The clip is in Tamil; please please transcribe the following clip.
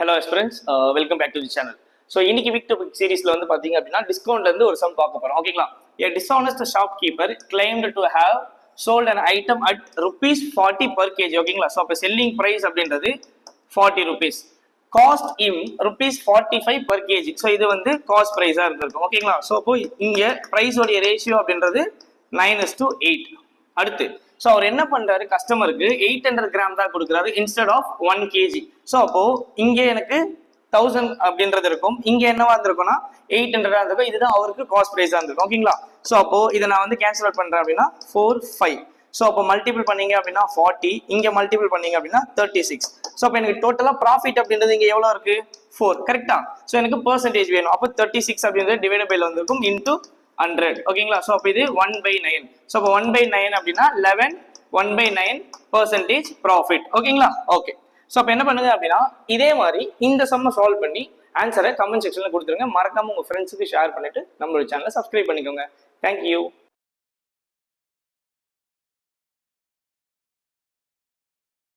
Hello students, welcome back to the channel. So இன்னைக்கு வீக் டு வீக் சீரிஸ்ல வந்து பாத்தீங்க அப்படின்னா டிஸ்கவுண்ட்ல இருந்து ஒரு சம் பார்க்க போறோம். ஓகேங்களா? A dishonest shopkeeper claimed to have sold an item at rupees 40 per kg. ஓகேங்களா? ஸோ அப்போ செல்லிங் பிரைஸ் அப்படின்றது 40 rupees. காஸ்ட் இம் rupees 45 per kg. ஸோ இது வந்து காஸ்ட் பிரைஸா இருந்திருக்கும். ஓகேங்களா? ஸோ அப்போ இங்க பிரைஸோடைய ரேஷியோ அப்படின்றது 9:8. அடுத்து ஸோ அவர் என்ன பண்றாரு, கஸ்டமருக்கு 800 கிராம் தான் கொடுக்குறாரு இன்ஸ்டெட் ஆஃப் 1 kg. ஸோ அப்போ இங்க எனக்கு 1000 அப்படின்றது இருக்கும், இங்க என்னவா இருந்திருக்கும்னா 800 இருந்திருக்கும். இதுதான் அவருக்கு காஸ்ட் பிரைஸா இருந்திருக்கும். ஓகேங்களா? ஸோ அப்போ இதை நான் வந்து கேன்சல் அவுட் பண்றேன் அப்படின்னா 4, 5. ஸோ அப்போ மல்டிபிள் பண்ணீங்க அப்படின்னா 40, இங்க மல்டிபிள் பண்ணீங்க அப்படின்னா 36. ஸோ அப்போ எனக்கு டோட்டலா ப்ராஃபிட் அப்படின்றது இங்க எவ்வளவு இருக்கு? 4. கரெக்டா? ஸோ எனக்கு பெர்சன்டேஜ் வேணும். அப்போ 36 அப்படின்றது டிவைட் பைல வந்திருக்கும் இன்டூ 100. ஓகேங்களா? ஸோ அப்போ இது 1/9. ஸோ அப்போ 1/9 அப்படின்னா 11, 1/9% ப்ராஃபிட். ஓகேங்களா? ஓகே. ஸோ அப்போ என்ன பண்ணுங்க அப்படின்னா இதே மாதிரி இந்த சம்மை சால்வ் பண்ணி ஆன்சரை கமெண்ட் செக்ஷன்ல கொடுத்துருங்க. மறக்காம உங்க ஃப்ரெண்ட்ஸுக்கு ஷேர் பண்ணிட்டு நம்மளோட சேனலை சப்ஸ்கிரைப் பண்ணிக்கோங்க. தேங்க்யூ.